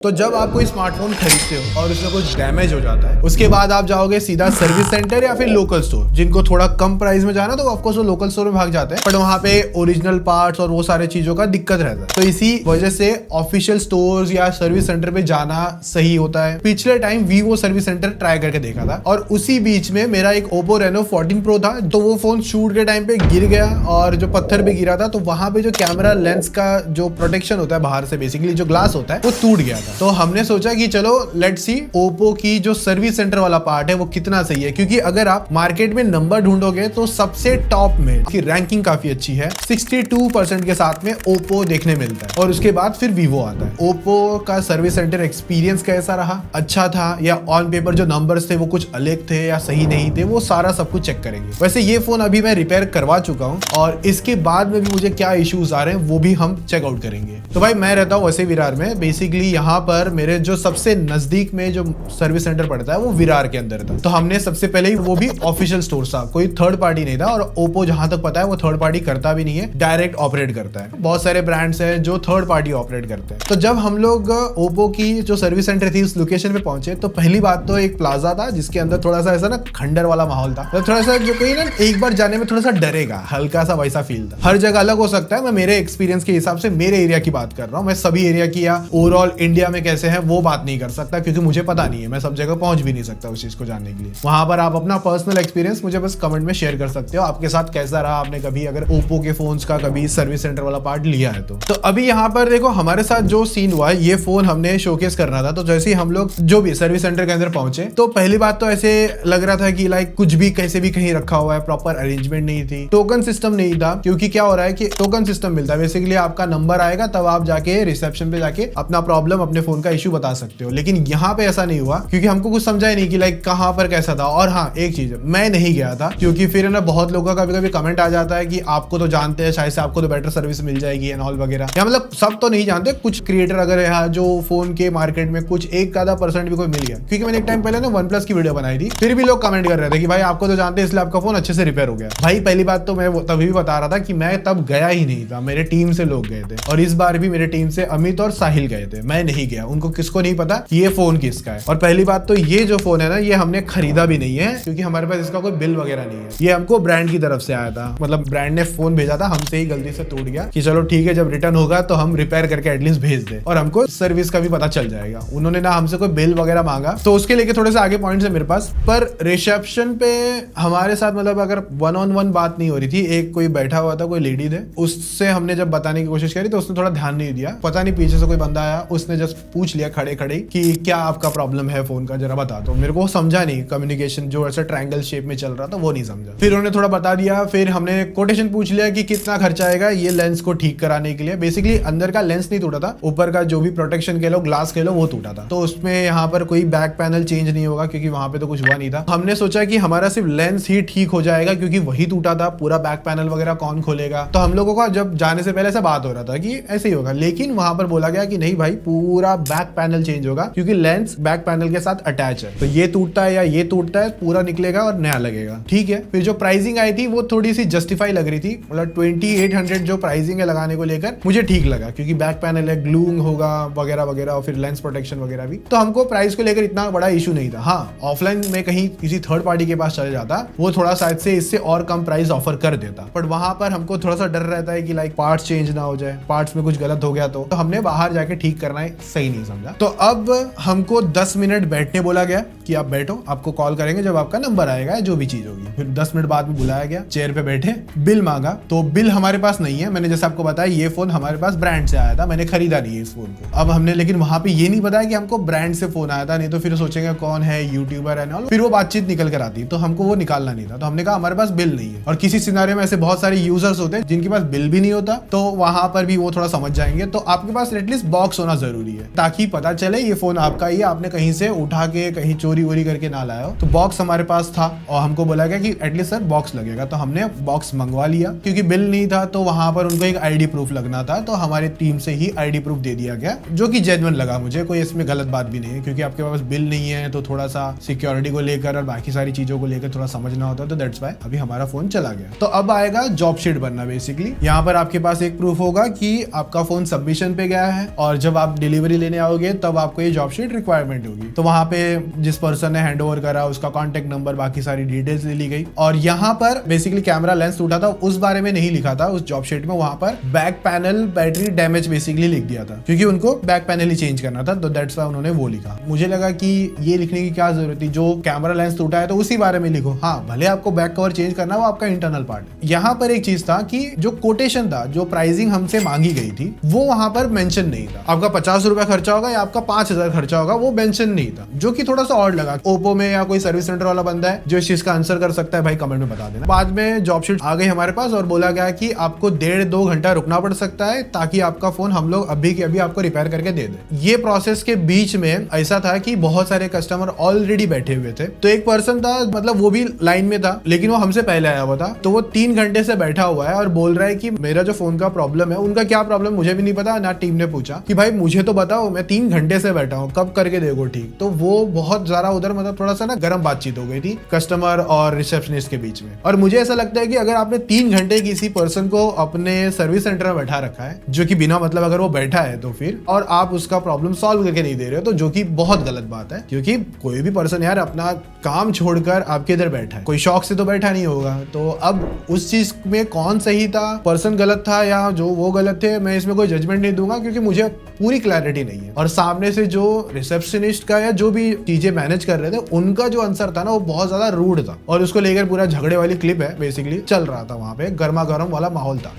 तो जब आप कोई स्मार्टफोन खरीदते हो और उसमें कुछ डैमेज हो जाता है, उसके बाद आप जाओगे सीधा सर्विस सेंटर या फिर लोकल स्टोर। जिनको थोड़ा कम प्राइस में जाना तो ऑफकोर्स वो लोकल स्टोर में भाग जाते हैं, बट वहाँ पे ओरिजिनल पार्ट्स और वो सारे चीजों का दिक्कत रहता है। तो इसी वजह से ऑफिशियल स्टोर्स या सर्विस सेंटर पे जाना सही होता है। पिछले time Vivo service centre try करके देखा था और उसी बीच में मेरा एक ओप्पो रेनो 14 प्रो था, तो वो फोन शूट के टाइम पे गिर गया और जो पत्थर पे गिरा था तो वहां पे जो कैमरा लेंस का जो प्रोटेक्शन होता है बाहर से, बेसिकली जो ग्लास होता है, वो टूट गया था। तो हमने सोचा कि चलो लेट्स सी ओप्पो की जो सर्विस सेंटर वाला पार्ट है वो कितना सही है, क्योंकि अगर आप मार्केट में नंबर ढूंढोगे तो सबसे टॉप में की रैंकिंग काफी अच्छी है। 62% के साथ में ओप्पो देखने मिलता है और उसके बाद फिर वीवो आता है। ओप्पो का सर्विस सेंटर एक्सपीरियंस कैसा रहा, अच्छा था या ऑन पेपर जो नंबर्स थे वो कुछ अलग थे या सही नहीं थे, वो सारा सब कुछ चेक करेंगे। वैसे ये फोन अभी मैं रिपेयर करवा चुका हूँ और इसके बाद में भी मुझे क्या इश्यूज आ रहे हैं वो भी हम चेकआउट करेंगे। तो भाई मैं रहता हूँ वैसे विरार में, बेसिकली यहाँ पर मेरे जो सबसे नजदीक में जो सर्विस सेंटर पड़ता है वो विरार के अंदर था। तो हमने सबसे पहले ही, वो भी ऑफिशियल स्टोर था, कोई थर्ड पार्टी नहीं था। और ओप्पो जहां तक पता है वो थर्ड पार्टी करता भी नहीं है, डायरेक्ट ऑपरेट करता है। बहुत सारे ब्रांड्स हैं जो थर्ड पार्टी ऑपरेट करते हैं। तो जब हम लोग ओप्पो की जो सर्विस सेंटर थी उस लोकेशन पे पहुंचे तो पहली बात तो एक प्लाजा था जिसके अंदर थोड़ा सा ऐसा ना खंडर वाला माहौल था। तो थोड़ा सा जो कोई ना एक बार जाने में थोड़ा सा डरेगा, हल्का सा वैसा फील था। हर जगह अलग हो सकता है, मैं मेरे एक्सपीरियंस के हिसाब से मेरे एरिया की बात कर रहा हूँ। मैं सभी एरिया की या ओवरऑल इंडिया में कैसे है वो बात नहीं कर सकता क्योंकि मुझे पता नहीं है, मैं सब जगह पहुंच भी नहीं सकता उस चीज को जानने के लिए। वहां पर आप अपना पर्सनल एक्सपीरियंस मुझे बस कमेंट में शेयर कर सकते हो, आपके साथ कैसा रहा, आपने कभी अगर ओप्पो के फोन्स का कभी सर्विस सेंटर वाला पार्ट लिया है तो अभी यहाँ पर देखो हमारे साथ जो सीन हुआ है, ये फोन हमने शोकेस करना था। तो जैसे ही हम लोग जो भी सर्विस सेंटर के अंदर पहुंचे तो पहली बात तो ऐसे लग रहा था कि लाइक कुछ भी कैसे भी कहीं रखा हुआ है, प्रॉपर अरेंजमेंट नहीं थी, टोकन सिस्टम नहीं था। क्योंकि क्या हो रहा है कि टोकन सिस्टम मिलता है, बेसिकली आपका नंबर आएगा तब आप जाके रिसेप्शन पे जाके अपना प्रॉब्लम, अपने फोन का इश्यू बता सकते हो। लेकिन यहाँ पे ऐसा नहीं हुआ क्योंकि हमको कुछ समझा ही नहीं कि लाइक कहाँ पर कैसा था। और हाँ, एक चीज मैं नहीं गया था क्योंकि फिर ना बहुत लोगों का कभी कभी कमेंट आ जाता है कि आपको तो जानते हैं, शायद से आपको तो बेटर सर्विस मिल जाएगी एंड ऑल वगैरह। या मतलब सब तो नहीं जानते, कुछ क्रिएटर अगर है जो फोन के मार्केट में कुछ एक आधा % भी कोई मिल गया। क्योंकि मैंने एक टाइम पहले ना OnePlus की वीडियो बनाई थी, फिर भी लोग कमेंट कर रहे थे कि भाई आपको तो जानते हैं इसलिए आपका फोन अच्छे से रिपेयर हो गया। भाई पहली बात तो मैं तभी भी बता रहा था कि मैं तब गया ही नहीं था, मेरे टीम से लोग गए थे और इस बार भी मेरे टीम से अमित और साहिल गए थे, मैं नहीं गया। उनको किसको नहीं पता कि ये फोन किसका है। और पहली बात तो ये जो फोन है ना, ये हमने खरीदा भी नहीं है क्योंकि हमारे पास इसका कोई बिल वगैरह नहीं है। ये हमको ब्रांड की तरफ से आया था, मतलब ब्रांड ने फोन भेजा था, हमसे ही गलती से टूट गया कि चलो ठीक है जब रिटर्न होगा तो हम रिपेयर करके एटलीस्ट भेज दे और हमको सर्विस का भी पता चल जाएगा। उन्होंने ना हमसे कोई बिल वगैरह मांगा, तो उसके लेके थोड़े से आगे पॉइंट्स है मेरे पास। पर रिसेप्शन पे हमारे साथ मतलब अगर 1-on-1 बात नहीं हो रही थी, एक कोई बैठा हुआ था, कोई लेडी थे, उससे हमने जब बताने की कोशिश करी तो उसने थोड़ा ध्यान नहीं दिया। पता नहीं पीछे से कोई बंदा आया, उसने जस्ट पूछ लिया खड़े खड़े कि क्या आपका प्रॉब्लम है फोन का, जरा बता दो। मेरे को समझा नहीं, कम्युनिकेशन जो ऐसा ट्रायंगल शेप में चल रहा था वो नहीं समझा। फिर उन्होंने थोड़ा बता दिया, फिर हमने कोटेशन पूछ लिया कि कितना खर्चा आएगा ये लेंस को ठीक कराने के लिए। बेसिकली अंदर का लेंस नहीं टूटा था, ऊपर का जो भी प्रोटेक्शन कह लो, ग्लास कह लो, वो टूटा था। तो उसमें यहाँ पर कोई बैक पैनल चेंज नहीं होगा क्योंकि वहां पे तो कुछ हुआ नहीं था। हमने सोचा कि हमारा सिर्फ लेंस ही ठीक हो जाएगा क्योंकि वही टूटा था, पूरा बैक पैनल वगैरह कौन खोलेगा। तो हम लोगों का जब जाने से पहले ऐसा बात हो रहा था कि ऐसे ही होगा, लेकिन वहां पर बोला गया कि नहीं भाई पूरा बैक पैनल चेंज होगा क्योंकि लेंस बैक पैनल के साथ अटैच है। तो ये टूटता है या ये टूटता है, पूरा निकलेगा और नया लगेगा, ठीक है। फिर जो प्राइसिंग आई थी वो थोड़ी सी जस्टिफाई लग रही थी, मतलब 2800 जो प्राइसिंग है लगाने को लेकर मुझे ठीक लगा क्योंकि बैक पैनल है, ग्लूइंग होगा वगैरह वगैरह और फिर लेंस प्रोटेक्शन वगैरह भी। तो हमको प्राइस को लेकर इतना बड़ा इशू नहीं था। हाँ, ऑफलाइन में कहीं किसी थर्ड पार्टी के पास चले जाता, वो थोड़ा शायद से इससे और कम प्राइस ऑफर कर देता, बट वहां पर हमको थोड़ा सा डर रहता है कि लाइक पार्ट्स चेंज ना हो जाए, पार्ट्स में कुछ गलत हो गया तो हमने बाहर जाके ठीक करना है, सही नहीं समझा। तो अब हमको 10 मिनट बैठने बोला गया कि आप बैठो, आपको कॉल करेंगे जब आपका नंबर आएगा, जो भी चीज होगी। फिर 10 मिनट बाद में बुलाया गया, चेयर पे बैठे, बिल मांगा। तो बिल हमारे पास नहीं है, मैंने जैसे आपको बताया ये फोन हमारे पास ब्रांड से आया था, मैंने खरीदा नहीं है इस फोन को। अब हमने लेकिन वहां पे ये नहीं बताया कि हमको ब्रांड से फोन आया था, नहीं तो फिर सोचेंगे कौन है यूट्यूबर है ना, फिर वो बातचीत निकल कर आती, तो हमको वो निकालना नहीं था। तो हमने कहा हमारे पास बिल नहीं है। और किसी सिनारियो में ऐसे बहुत सारे यूजर्स होते हैं जिनके पास बिल भी नहीं होता, तो वहां पर भी वो थोड़ा समझ जाएंगे। तो आपके पास एटलीस्ट बॉक्स होना जरूरी है ताकि पता चले ये फोन आपका ही है, आपने कहीं से उठा के कहीं चोरी वोरी करके ना लाया हो। तो बॉक्स हमारे पास था और हमको बोला गया कि एटलीस्ट सर बॉक्स लगेगा, तो हमने बॉक्स मंगवा लिया। क्योंकि बिल नहीं था तो वहां पर उनको एक आईडी प्रूफ लगना था, तो हमारी टीम से ही आईडी प्रूफ दे दिया गया, जो कि जेन्युइन लगा मुझे, कोई इसमें गलत बात भी नहीं है। क्योंकि आपके पास बिल नहीं है तो थोड़ा सा सिक्योरिटी को लेकर और बाकी सारी चीजों को लेकर थोड़ा समझना होता है, तो दैट्स व्हाई अभी हमारा फोन चला गया। तो अब आएगा जॉब शीट बनना। बेसिकली यहाँ पर आपके पास एक प्रूफ होगा कि आपका फोन सबमिशन पे गया है और जब आप डिलीवरी डिलीवरी लेने आओगे तब आपको ये जॉब शीट रिक्वायरमेंट होगी। तो वहां पे जिस पर्सन ने हैंड ओवर करा उसका कॉन्टेक्ट नंबर, बाकी सारी डिटेल्स ले ली गई। और यहाँ पर बेसिकली कैमरा लेंस टूटा था, उस बारे में नहीं लिखा था उस जॉब शीट में। वहां पर back panel battery damage basically लिख दिया था, क्योंकि उनको बैक पैनल ही चेंज करना था, तो दैट्स व्हाई उन्होंने वो लिखा। मुझे लगा कि ये लिखने की क्या जरूरत थी, जो कैमरा लेंस टूटा है तो उसी बारे में लिखो। हाँ, भले आपको बैक कवर चेंज करना, वो आपका इंटरनल पार्ट है। यहाँ पर एक चीज था कि जो कोटेशन था, जो प्राइसिंग हमसे मांगी गई थी, वो वहां पर मेंशन नहीं था। आपका 50 रुपया खर्चा होगा या आपका 5000 खर्चा होगा, वो मेंशन नहीं था, जो कि थोड़ा सा ऑड लगा। ओप्पो में या कोई सर्विस सेंटर वाला बंदा है जो इस चीज का आंसर कर सकता है, भाई कमेंट में बता देना। बाद में जॉब शीट आ गई हमारे पास और बोला गया कि आपको 1.5-2 घंटा रुकना पड़ सकता है, ताकि आपका फोन हम लोग अभी के अभी आपको रिपेयर करके दे दें। ये प्रोसेस के बीच में ऐसा था कि बहुत सारे कस्टमर ऑलरेडी बैठे हुए थे। तो एक पर्सन था, मतलब वो भी लाइन में था, लेकिन वो हमसे पहले आया हुआ था। तो वो 3 घंटे से बैठा हुआ है और बोल रहा है कि मेरा जो फोन का प्रॉब्लम है, उनका क्या प्रॉब्लम मुझे भी नहीं पता, ना टीम ने पूछा कि भाई मुझे तो बताओ, मैं 3 घंटे से बैठा हूँ, कब करके देखो ठीक। तो वो बहुत ज्यादा उधर मतलब थोड़ा सा ना गर्म बातचीत हो गई थी कस्टमर और रिसेप्शनिस्ट के बीच में। और मुझे ऐसा लगता है कि अगर आपने 3 घंटे किसी पर्सन को अपने सर्विस सेंटर में बैठा रखा है, जो कि बिना मतलब अगर वो बैठा है तो फिर, और आप उसका प्रॉब्लम सॉल्व करके नहीं दे रहे हो, तो जो कि बहुत गलत बात है। क्योंकि कोई भी पर्सन यार अपना काम छोड़कर आपके इधर बैठा है, कोई शौक से तो बैठा नहीं होगा। तो अब उस चीज में कौन सही था, पर्सन गलत था या जो वो गलत थे, मैं इसमें कोई जजमेंट नहीं दूंगा, क्योंकि मुझे पूरी क्लैरिटी नहीं है। और सामने से जो रिसेप्शनिस्ट का या जो भी चीजें मैनेज कर रहे थे, उनका जो आंसर था ना, वो बहुत ज्यादा रूड था, और उसको लेकर पूरा झगड़े वाली क्लिप है बेसिकली चल रहा था। वहां पे गर्मा गर्म वाला माहौल था।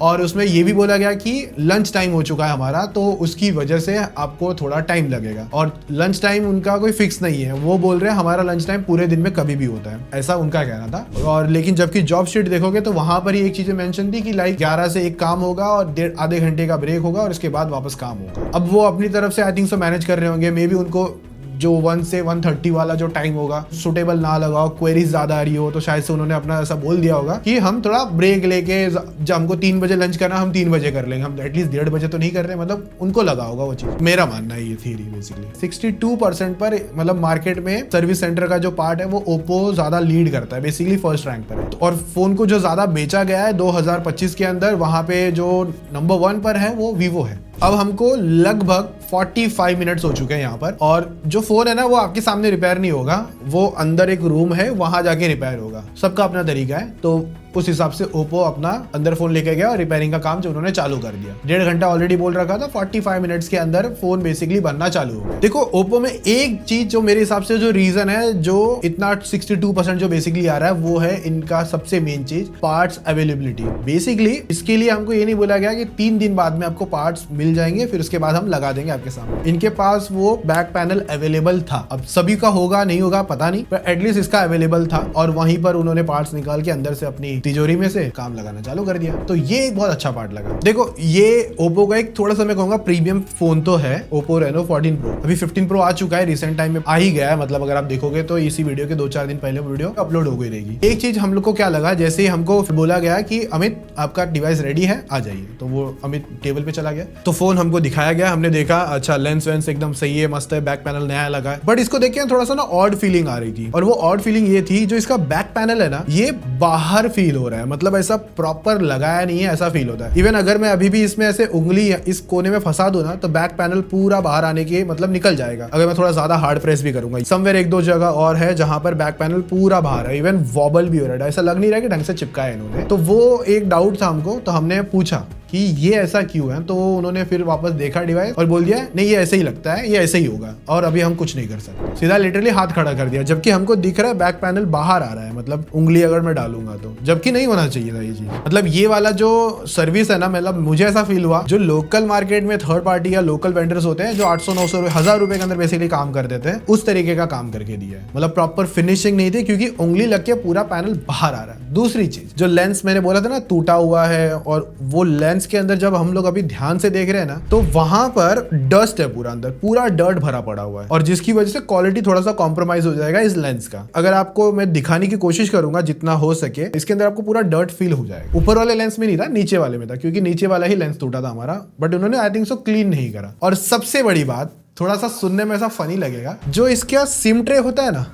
और उसमें ये भी बोला गया कि लंच टाइम हो चुका है हमारा, तो उसकी वजह से आपको थोड़ा टाइम लगेगा। और लंच टाइम उनका कोई फिक्स नहीं है, वो बोल रहे हैं हमारा लंच टाइम पूरे दिन में कभी भी होता है, ऐसा उनका कहना था। और लेकिन जबकि जॉब शीट देखोगे तो वहां पर ही एक चीज मेंशन थी कि लाइक 11 से 1 काम होगा और आधे घंटे का ब्रेक होगा और उसके बाद वापस काम होगा। अब वो अपनी तरफ से आई थिंक सो मैनेज कर रहे होंगे, मे बी उनको जो 1 से 1:30 वाला जो टाइम होगा सुटेबल ना लगाओ, क्वेरीज ज्यादा आ रही हो, तो शायद से उन्होंने अपना ऐसा बोल दिया होगा कि हम थोड़ा ब्रेक लेके, जब हमको 3 बजे लंच करना हम 3 बजे कर लेंगे, हम एटलीस्ट 1:30 बजे तो नहीं कर रहे। मतलब उनको लगा होगा वो चीज, मेरा मानना है ये थ्योरी बेसिकली। 62% पर मतलब मार्केट में सर्विस सेंटर का जो पार्ट है वो ओप्पो ज्यादा लीड करता है, बेसिकली फर्स्ट रैंक पर है। और फोन को जो ज्यादा बेचा गया है 2025 के अंदर, वहां पे जो नंबर 1 पर है वो वीवो है। अब हमको लगभग 45 मिनट्स हो चुके हैं यहाँ पर, और जो फोन है ना वो आपके सामने रिपेयर नहीं होगा, वो अंदर एक रूम है, वहां जाके रिपेयर होगा। सबका अपना तरीका है, तो उस हिसाब से ओप्पो अपना अंदर फोन लेके गया और रिपेयरिंग का काम जो उन्होंने चालू कर दिया। 1.5 घंटा ऑलरेडी बोल रखा था, 45 मिनट्स के अंदर फोन बेसिकली बनना चालू हो गया। देखो ओप्पो में एक चीज जो मेरे हिसाब से जो रीजन है, जो इतना 62% जो बेसिकली आ रहा है, वो है इनका सबसे मेन चीज, पार्ट्स अवेलेबिलिटी। बेसिकली इसके लिए हमको ये नहीं बोला गया कि 3 दिन बाद में आपको पार्ट्स मिल जाएंगे, फिर उसके बाद हम लगा देंगे आपके सामने। इनके पास वो बैक पैनल अवेलेबल था, अब सभी का होगा नहीं होगा पता नहीं, पर एटलीस्ट इसका अवेलेबल था, और वहीं पर उन्होंने पार्ट्स निकाल के अंदर से अपनी तिजोरी में से काम लगाना चालू कर दिया। तो ये एक बहुत अच्छा पार्ट लगा। देखो ये ओप्पो का एक थोड़ा सा मैं कहूंगा प्रीमियम फोन तो है, ओप्पो रेनो 14 प्रो। अभी 15 प्रो आ चुका है, रिसेंट टाइम में आ ही गया है, मतलब अगर आप देखोगे तो इसी वीडियो के 2-4 दिन पहले वीडियो अपलोड हो गई रहेगी। एक चीज हम लोग को क्या लगा, जैसे हमको बोला गया कि अमित आपका डिवाइस रेडी है, आ जाइए, तो वो अमित टेबल पे चला गया, तो फोन हमको दिखाया गया, हमने देखा अच्छा लेंस वेंस एकदम सही है, मस्त है, बैक पैनल नया लगा है। बट इसको देख के थोड़ा सा ना ऑड फीलिंग आ रही थी, और वो ऑड फीलिंग ये थी, जो इसका बैक पैनल है ना, ये बाहर फील हो रहा है, मतलब ऐसा प्रॉपर लगाया नहीं है, ऐसा फील होता है। इवन अगर मैं अभी भी इसमें ऐसे उंगली इस कोने में फंसा दूं ना, तो बैक पैनल पूरा बाहर आने के मतलब निकल जाएगा। अगर मैं थोड़ा ज्यादा हार्ड प्रेस भी करूंगा, समवेयर 1-2 जगह और है जहां पर बैक पैनल पूरा बाहर है, इवन वॉबल भी हो रहा है, ऐसा लग नहीं रहा कि ढंग से चिपका है इन्होंने। तो वो एक डाउट था हमको, तो हमने पूछा कि ये ऐसा क्यों है, तो उन्होंने फिर वापस देखा डिवाइस और बोल दिया नहीं ये ऐसे ही लगता है, ये ऐसे ही होगा, और अभी हम कुछ नहीं कर सकते। सीधा लिटरली हाथ खड़ा कर दिया, जबकि हमको दिख रहा है बैक पैनल बाहर आ रहा है, मतलब उंगली अगर मैं डालूंगा तो, जबकि नहीं होना चाहिए था ये चीज। मतलब ये वाला जो सर्विस है ना, मतलब मुझे ऐसा फील हुआ, जो लोकल मार्केट में थर्ड पार्टी या लोकल वेंडर्स होते हैं, जो 800-900 1000 रुपए के अंदर बेसिकली काम कर देते हैं, उस तरीके का काम करके दिया है। मतलब प्रॉपर फिनिशिंग नहीं थी, क्योंकि उंगली लग के पूरा पैनल बाहर आ रहा है। दूसरी चीज, जो लेंस मैंने बोला था ना टूटा हुआ है, और वो लेंस के अंदर जब हम लोग अभी ध्यान से देख रहे हैं ना, तो वहां पर डस्ट है पूरा, अंदर पूरा डर्ट भरा पड़ा हुआ है, और जिसकी वजह से क्वालिटी थोड़ा सा कॉम्प्रोमाइज हो जाएगा इस लेंस का। अगर आपको मैं दिखाने की कोशिश करूंगा जितना हो सके, इसके अंदर आपको पूरा डर्ट फील हो जाएगा। ऊपर वाले लेंस में नहीं था, नीचे वाले में था, क्योंकि नीचे वाला ही लेंस टूटा था हमारा, बट उन्होंने आई थिंक सो क्लीन नहीं करा। और सबसे बड़ी बात, थोड़ा सा सुनने में ऐसा फनी लगेगा, जो इसका सिम ट्रे होता है ना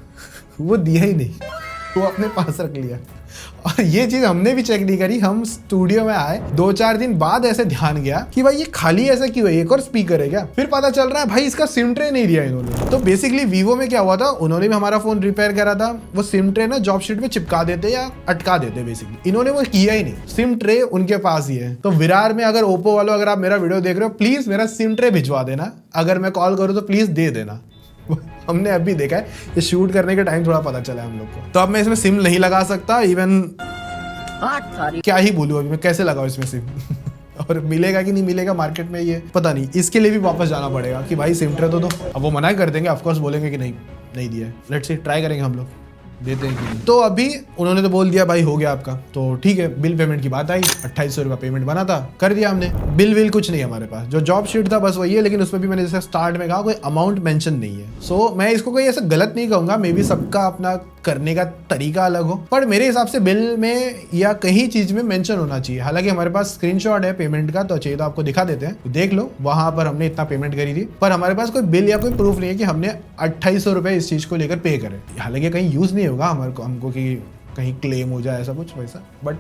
वो दिया ही नहीं, वो अपने पास रख लिया। और ये चीज हमने भी चेक नहीं करी। हम स्टूडियो में आए 2-4 दिन बाद ऐसे ध्यान गया कि भाई ये खाली ऐसा क्यों है, एक और स्पीकर है क्या? फिर पता चल रहा है भाई इसका सिम ट्रे नहीं दिया इन्होंने। तो बेसिकली वीवो में क्या हुआ था, उन्होंने भी हमारा फोन रिपेयर करा था, वो सिम ट्रे ना जॉब शीट में चिपका देते या अटका देते बेसिकली, इन्होंने वो किया ही नहीं। सिम ट्रे उनके पास ही है। तो विरार में अगर ओप्पो वालों अगर आप मेरा वीडियो देख रहे हो, प्लीज मेरा सिम ट्रे भिजवा देना। अगर मैं कॉल करूँ तो प्लीज दे देना। हमने अभी देखा है, ये शूट करने के टाइम थोड़ा पता चला है हम लोग को। तो अब मैं इसमें सिम नहीं लगा सकता, इवन क्या ही बोलूं अभी मैं, कैसे लगाऊं इसमें सिम और मिलेगा कि नहीं मिलेगा मार्केट में ये पता नहीं। इसके लिए भी वापस जाना पड़ेगा कि भाई सिम ट्रे तो दो। अब वो मना कर देंगे, ऑफकोर्स बोलेंगे कि नहीं दिया है। लेट्स सी, ट्राई करेंगे हम लोग, देते हैं कि नहीं। तो अभी उन्होंने तो बोल दिया भाई हो गया आपका, तो ठीक है। बिल पेमेंट की बात आई, 2800 रुपया पेमेंट बना था, कर दिया हमने। बिल कुछ नहीं है हमारे पास, जो जॉब शीट था बस वही है, लेकिन उसमें भी मैंने जैसे स्टार्ट में कहा कोई अमाउंट मेंशन नहीं है। सो मैं इसको कोई ऐसा गलत नहीं कहूंगा, मे बी सबका अपना करने का तरीका अलग हो, पर मेरे हिसाब से बिल में या कहीं चीज में मेंशन होना चाहिए। हालांकि हमारे पास स्क्रीनशॉट है पेमेंट का, तो चाहिए तो आपको दिखा देते हैं, देख लो वहां पर हमने इतना पेमेंट करी थी। पर हमारे पास कोई बिल या कोई प्रूफ नहीं है कि हमने 2800 रुपए इस चीज को लेकर पे करे। हालांकि कहीं यूज नहीं होगा हमको कि कहीं क्लेम हो जाए ऐसा कुछ वैसा, बट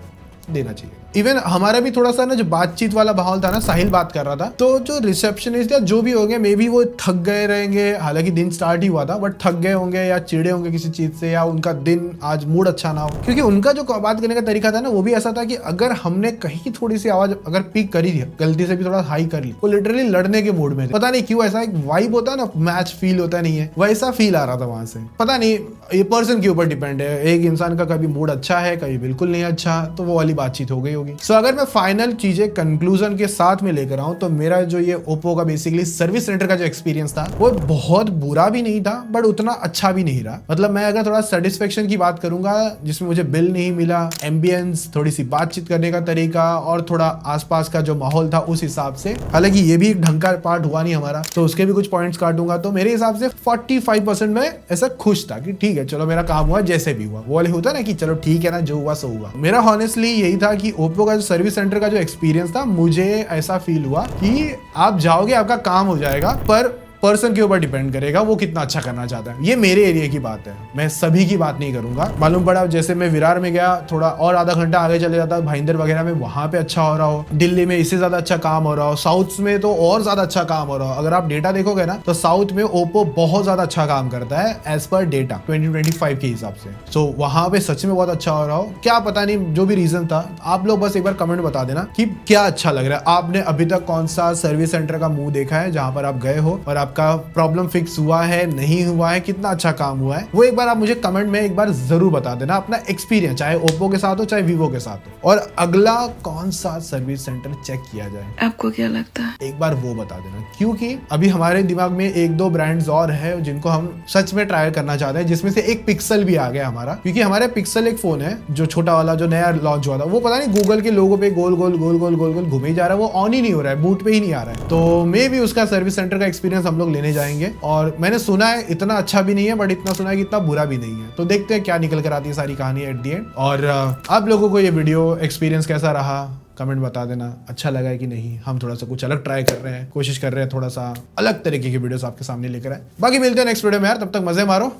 देना चाहिए। इवन हमारा भी थोड़ा सा ना जो बातचीत वाला माहौल था ना, साहिल बात कर रहा था, तो जो रिसेप्शनिस्ट या जो भी होंगे मे बी वो थक गए रहेंगे। हालांकि दिन स्टार्ट ही हुआ था, बट थक गए होंगे या चिड़े होंगे किसी चीज से, या उनका दिन आज मूड अच्छा ना हो। क्योंकि उनका जो बात करने का तरीका था ना, वो भी ऐसा था कि अगर हमने कहीं थोड़ी सी आवाज अगर पिक करी थी, गलती से भी थोड़ा हाई कर ली, वो लिटरली लड़ने के मूड में थे। पता नहीं क्यों, ऐसा एक वाइब होता है ना, मैच फील होता नहीं है, वैसा फील आ रहा था वहां से। पता नहीं, ये पर्सन के ऊपर डिपेंड है। एक इंसान का कभी मूड अच्छा है, कभी बिल्कुल नहीं अच्छा, तो वो वाली बातचीत हो गई होगी। सो अगर मैं फाइनल चीजें कंक्लूजन के साथ में लेकर आऊं, तो मेरा जो ये ओप्पो का बेसिकली सर्विस सेंटर का जो एक्सपीरियंस था, वो बहुत बुरा भी नहीं था, बट उतना अच्छा भी नहीं रहा। मतलब मैं अगर थोड़ा सेटिस्फेक्शन की बात करूंगा, जिसमें मुझे बिल नहीं मिला, एम्बियंस, थोड़ी सी बातचीत करने का तरीका और थोड़ा आसपास का जो माहौल था उस हिसाब से, हालांकि ये भी एक ढंग का पार्ट हुआ नहीं हमारा, तो उसके भी कुछ पॉइंट्स काटूंगा। तो मेरे हिसाब से 45% में ऐसा खुश था कि ठीक है चलो मेरा काम हुआ, जैसे भी हुआ। वो वाले होता ना कि चलो ठीक है ना, जो हुआ सो हुआ। मेरा हॉनेस्टली यही था कि ओप्पो का जो सर्विस सेंटर का जो एक्सपीरियंस था, मुझे ऐसा फील हुआ कि आप जाओगे आपका काम हो जाएगा, पर पर्सन के ऊपर डिपेंड करेगा वो कितना अच्छा करना चाहता है। ये मेरे एरिया की बात है, मैं सभी की बात नहीं करूंगा। मालूम पड़ा जैसे मैं विरार में गया, थोड़ा और आधा घंटा आगे चले जाता, भाईंदर वगैरह में वहां पे अच्छा हो रहा हो, दिल्ली में इससे ज्यादा अच्छा काम हो रहा हो, साउथ में तो और ज्यादा अच्छा काम हो रहा हो। अगर आप डेटा देखोगे ना, तो साउथ में ओप्पो बहुत ज्यादा अच्छा काम करता है एज पर डेटा 2025 के हिसाब से। सो वहां पे सच में बहुत अच्छा हो रहा हो, क्या पता नहीं जो भी रीजन था। आप लोग बस एक बार कमेंट बता देना कि क्या अच्छा लग रहा है। आपने अभी तक कौन सा सर्विस सेंटर का मुंह देखा है जहां पर आप गए हो और आपका प्रॉब्लम फिक्स हुआ है, नहीं हुआ है, कितना अच्छा काम हुआ है, वो एक बार आप मुझे कमेंट में एक बार जरूर बता देना अपना एक्सपीरियंस, चाहे ओप्पो के साथ हो चाहे वीवो के साथ हो। और अगला कौन सा सर्विस सेंटर चेक किया जाए, आपको क्या लगता है? एक बार वो बता देना, क्योंकि अभी हमारे दिमाग में 1-2 ब्रांड्स और है जिनको हम सच में ट्राई करना चाहते हैं, जिसमें से एक पिक्सल भी आ गया हमारा। क्योंकि हमारे पिक्सल एक फोन है जो छोटा वाला, जो नया लॉन्च हुआ था, वो पता नहीं गूगल के लोगो पे गोल गोल गोल गोल गोल गोल घूमे जा रहा है, वो ऑन ही नहीं हो रहा है, बूट पे ही नहीं आ रहा है। तो मे भी उसका सर्विस सेंटर का एक्सपीरियंस हम लोग लेने जाएंगे। और मैंने सुना है इतना अच्छा भी नहीं है, बट इतना सुना है कि इतना बुरा भी नहीं है। तो देखते हैं क्या निकल कर आती है सारी कहानी एट दी एंड। और आप लोगों को ये वीडियो एक्सपीरियंस कैसा रहा, कमेंट बता देना, अच्छा लगा है कि नहीं। हम थोड़ा सा कुछ अलग ट्राई कर रहे हैं, कोशिश कर रहे हैं थोड़ा सा अलग तरीके की वीडियोस आपके सामने लेकर आए। बाकी मिलते हैं नेक्स्ट वीडियो में यार, तब तक मजे मारो,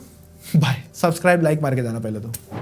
बाय। सब्सक्राइब लाइक मार के जाना पहले तो।